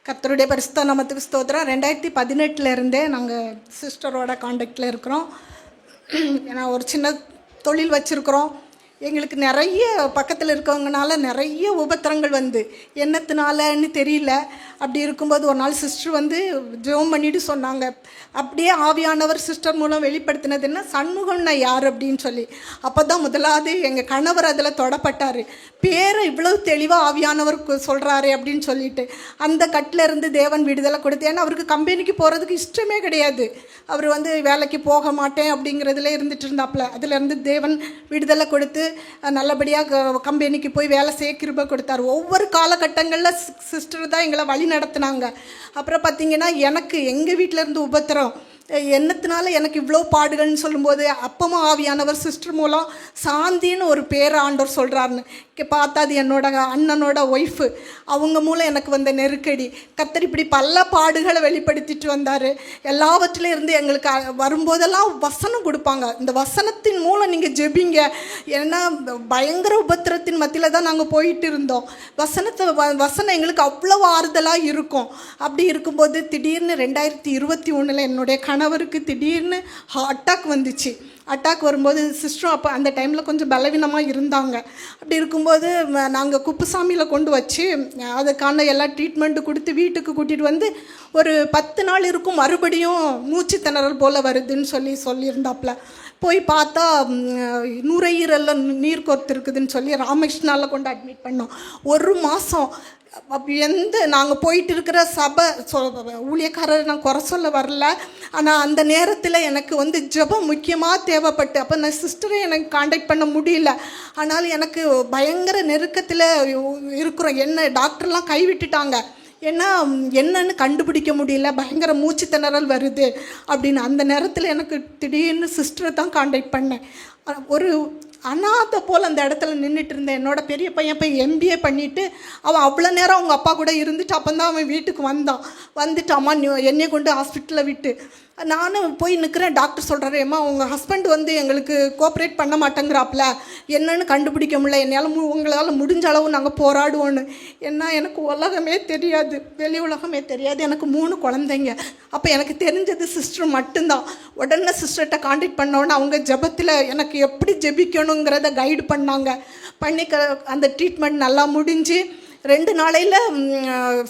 கர்த்தருடைய பரிசுத்த நாமத்துக்கு ஸ்தோத்திரம். 2018 நாங்கள் சிஸ்டரோட காண்டாக்டில் இருக்கிறோம். ஏன்னா ஒரு சின்ன தொழில் வச்சுருக்குறோம். எங்களுக்கு நிறைய பக்கத்தில் இருக்கவங்கனால நிறைய உபத்திரங்கள் வந்து என்னத்தினாலன்னு தெரியல. அப்படி இருக்கும்போது ஒரு நாள் சிஸ்டர் வந்து ஜெபம் பண்ணிட்டு சொன்னாங்க, அப்படியே ஆவியானவர் சிஸ்டர் மூலம் வெளிப்படுத்தினது என்ன, சண்முகம்னா யார் அப்படின்னு சொல்லி. அப்போ தான் முதலாவது எங்கள் கணவர் அதில் தொடப்பட்டார். பேரை இவ்வளவு தெளிவாக ஆவியானவர் சொல்கிறாரு அப்படின்னு சொல்லிட்டு அந்த கட்டில் இருந்து தேவன் விடுதலை கொடுத்து. ஏன்னா அவருக்கு கம்பெனிக்கு போகிறதுக்கு இஷ்டமே கிடையாது. அவர் வந்து வேலைக்கு போக மாட்டேன் அப்படிங்கிறதுல இருந்துட்டு இருந்தாப்புல. அதிலேருந்து தேவன் விடுதலை கொடுத்து நல்லபடியாக கம்பெனிக்கு போய் வேலை செய்ய கிருபை கொடுத்தார். ஒவ்வொரு காலகட்டங்களில் சிஸ்டர் தான் எங்களை வழி நடத்துனாங்க. அப்புறம் பார்த்திங்கன்னா எனக்கு எங்கள் வீட்டில் இருந்து உபத்திரம் என்னத்தினால எனக்கு இவ்வளோ பாடுகள்னு சொல்லும்போது அப்பமும் ஆவியானவர் சிஸ்டர் மூலம் சாந்தின்னு ஒரு பேர் ஆண்டவர் சொல்கிறாருன்னு பார்த்தா அது என்னோட அண்ணனோட ஒய்ஃபு. அவங்க மூலம் எனக்கு வந்த நெருக்கடி கர்த்தர் இப்படி பல பாடுகளை வெளிப்படுத்திட்டு வந்தார். எல்லாவற்றிலும் இருந்து எங்களுக்கு வரும்போதெல்லாம் வசனம் கொடுப்பாங்க. இந்த வசனத்தின் மூலம் நீங்கள் ஜெபிங்க. ஏன்னா பயங்கர உபத்திரத்தின் மத்தியில் தான் நாங்கள் போயிட்டு இருந்தோம். வசனம் எங்களுக்கு அவ்வளோ ஆறுதலாக இருக்கும். அப்படி இருக்கும்போது திடீர்னு 2021 என்னுடைய கணவருக்கு திடீர்னு அட்டாக் வந்துச்சு. அட்டாக் வரும்போது சிஸ்டரும் அப்போ அந்த டைமில் கொஞ்சம் பலவீனமாக இருந்தாங்க. அப்படி இருக்கும்போது நாங்கள் குப்புசாமியில் கொண்டு வச்சு அதுக்கான எல்லா ட்ரீட்மெண்ட்டு கொடுத்து வீட்டுக்கு கூட்டிகிட்டு வந்து ஒரு 10 நாள் இருக்கும். மறுபடியும் மூச்சு திணறல் போல் வருதுன்னு சொல்லியிருந்தாப்புல. போய் பார்த்தா நுரையீரலில் நீர் கோர்த்து இருக்குதுன்னு சொல்லி ராமகிருஷ்ணாவில் கொண்டு அட்மிட் பண்ணோம். 1 மாதம் நாங்கள் போயிட்டு இருக்கிற சபை ஊழியக்காரர் நான் குறை சொல்ல வரல. ஆனால் அந்த நேரத்தில் எனக்கு வந்து ஜெபம் முக்கியமாக தேவைப்பட்டு அப்போ நான் சிஸ்டரை எனக்கு காண்டாக்ட் பண்ண முடியல. ஆனாலும் எனக்கு பயங்கர நெருக்கத்தில் இருக்கிறோம். என்ன டாக்டர்லாம் கைவிட்டுட்டாங்க. ஏன்னா என்னன்னு கண்டுபிடிக்க முடியல, பயங்கர மூச்சு திணறல் வருது அப்படின்னு. அந்த நேரத்தில் எனக்கு திடீர்னு சிஸ்டரை தான் காண்டாக்ட் பண்ணேன். ஒரு அனாதை போல் அந்த இடத்துல நின்றுட்டு இருந்தேன். என்னோடய பெரிய பையன் போய் MBA பண்ணிவிட்டு அவன் அவ்வளோ நேரம் அவங்க அப்பா கூட இருந்துட்டு அப்போ தான் அவன் வீட்டுக்கு வந்துட்டு அம்மா என்னையை கொண்டு ஹாஸ்பிட்டலில் விட்டு நானும் போய் நிற்கிறேன். டாக்டர் சொல்கிறாரு, அம்மா உங்கள் ஹஸ்பண்ட் வந்து எங்களுக்கு கோஆப்ரேட் பண்ண மாட்டேங்கிறாப்புல, என்னன்னு கண்டுபிடிக்க முடியல, என்னால் உங்களால் முடிஞ்ச அளவு நாங்கள் போராடுவோன்னு. ஏன்னா எனக்கு உலகமே தெரியாது, வெளி உலகமே தெரியாது. எனக்கு 3 குழந்தைங்க. அப்போ எனக்கு தெரிஞ்சது சிஸ்டர் மட்டும்தான். உடனே சிஸ்டர்கிட்ட காண்டாக்ட் பண்ணோன்னே அவங்க ஜெபத்தில் எனக்கு எப்படி ஜெபிக்கணுங்கிறத கைடு பண்ணாங்க. அந்த ட்ரீட்மெண்ட் நல்லா முடிஞ்சு 2 நாளையில்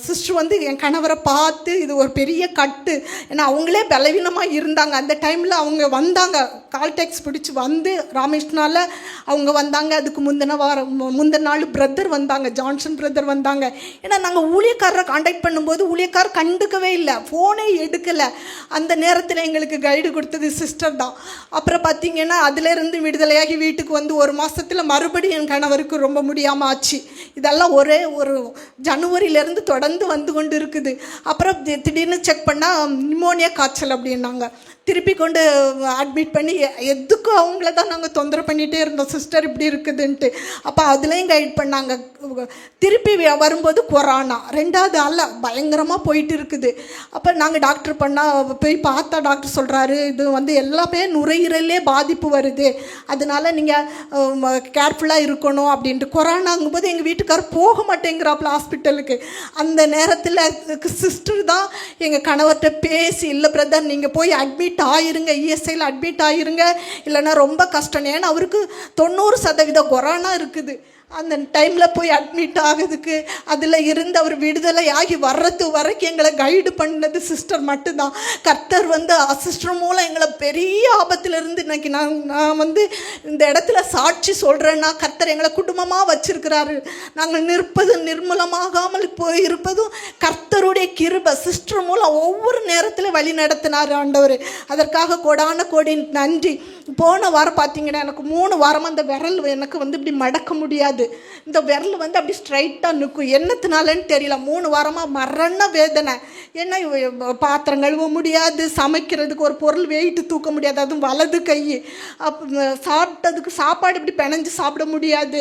சிஸ்டர் வந்து என் கணவரை பார்த்து இது ஒரு பெரிய கட்டு. ஏன்னா அவங்களே பலவீனமாக இருந்தாங்க. அந்த டைமில் அவங்க வந்தாங்க, கால் டேக்ஸ் பிடிச்சி வந்து ராமகிருஷ்ணாவில் அவங்க வந்தாங்க. அதுக்கு முந்தின நாள் பிரதர் வந்தாங்க, ஜான்சன் பிரதர் வந்தாங்க. ஏன்னா நாங்கள் ஊழியக்காரரை காண்டாக்ட் பண்ணும்போது ஊழியக்காரர் கண்டுக்கவே இல்லை, ஃபோனே எடுக்கலை. அந்த நேரத்தில் எங்களுக்கு கைடு கொடுத்தது சிஸ்டர் தான். அப்புறம் பார்த்திங்கன்னா அதிலேருந்து விடுதலையாகி வீட்டுக்கு வந்து 1 மாதத்தில் மறுபடியும் என் கணவருக்கு ரொம்ப முடியாமல் ஆச்சு. இதெல்லாம் ஒரு ஜனவரியிலேருந்து தொடர்ந்து வந்து கொண்டு இருக்குது. அப்புறம் திடீர்னு செக் பண்ணால் நிமோனியா காய்ச்சல் அப்படின்னாங்க. திருப்பி கொண்டு அட்மிட் பண்ணி எதுக்கும் அவங்கள தான் நாங்கள் தொந்தரவு பண்ணிகிட்டே இருந்தோம், சிஸ்டர் இப்படி இருக்குதுன்ட்டு. அப்போ அதுலேயும் கைட் பண்ணாங்க. திருப்பி வரும்போது கொரோனா 2வது ஆள் பயங்கரமாக போயிட்டு இருக்குது. அப்போ நாங்கள் டாக்டர் போய் பார்த்தா டாக்டர் சொல்கிறாரு, இது வந்து எல்லாமே நுரையீரலே பாதிப்பு வருது, அதனால நீங்கள் கேர்ஃபுல்லாக இருக்கணும் அப்படின்ட்டு. கொரோனாங்கும்போது எங்கள் வீட்டுக்காரர் போக மாட்டேங்கிறாப்புல ஹாஸ்பிட்டலுக்கு. அந்த நேரத்தில் சிஸ்டர் தான் எங்கள் கணவர்கிட்ட பேசி, இல்லை பிரதர் நீங்கள் போய் அட்மிட் ஆயிருங்க, ESIயில் அட்மிட் ஆயிருங்க, இல்லைன்னா ரொம்ப கஷ்டம். ஏன்னா அவருக்கு 90% கொரோனா இருக்குது. அந்த டைமில் போய் அட்மிட் ஆகுதுக்கு அதில் இருந்து அவர் விடுதலை ஆகி வர்றது வரைக்கும் எங்களை கைடு பண்ணது சிஸ்டர் மட்டும்தான். கர்த்தர் வந்து சிஸ்டர் மூலம் எங்களை பெரிய ஆபத்திலிருந்து இன்றைக்கி நான் வந்து இந்த இடத்துல சாட்சி சொல்கிறேன்னா கர்த்தர் எங்களை குடும்பமாக வச்சுருக்கிறாரு. நாங்கள் நிர்மூலமாகாமல் போய் இருப்பதும் கர்த்தருடைய கிருபை. சிஸ்டர் மூலம் ஒவ்வொரு நேரத்தில் வழி நடத்தினார் ஆண்டவர். அதற்காக கோடான கோடி நன்றி. போன வாரம் பார்த்திங்கன்னா எனக்கு 3 வாரமாக அந்த விரல் எனக்கு வந்து இப்படி மடக்க முடியாது. இந்த விரல் வந்து அப்படி ஸ்ட்ரைட்டாக நிற்கும். என்னத்தினாலன்னு தெரியல. 3 வாரமாக மரண வேதனை. ஏன்னா பாத்திரம் கழுவ முடியாது, சமைக்கிறதுக்கு ஒரு பொருள் வெயிட்டு தூக்க முடியாது, அதுவும் வலது கை. சாப்பிட்டதுக்கு சாப்பாடு இப்படி பிணைஞ்சு சாப்பிட முடியாது.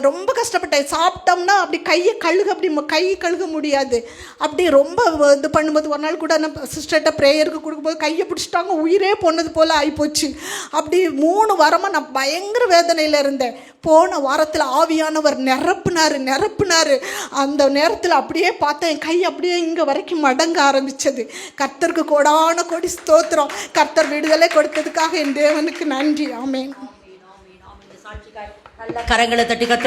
ரொம்ப கஷ்டப்பட்டேன். சாப்பிட்டோம்னா அப்படி கையை கழுக, அப்படி கை கழுக முடியாது. அப்படி ரொம்ப இது பண்ணும்போது ஒரு நாள் கூட நான் சிஸ்டர்கிட்ட ப்ரேயருக்கு கொடுக்கும்போது கையை பிடிச்சிட்டாங்க, உயிரே போனது போல் ஆகிப்போச்சு. அப்படி 3 வாரமாக நான் பயங்கர வேதனையில் இருந்தேன். போன வாரத்தில் ஆவியானவர் நிரப்புனார். அந்த நேரத்தில் அப்படியே பார்த்தேன், என் கை அப்படியே இங்கே வரைக்கும் மடங்க ஆரம்பித்தது. கர்த்தருக்கு கோடான கோடி ஸ்தோத்திரம். கர்த்தர் விடுதலை கொடுத்ததுக்காக என் தேவனுக்கு நன்றி. ஆமென். கரங்களை தட்டி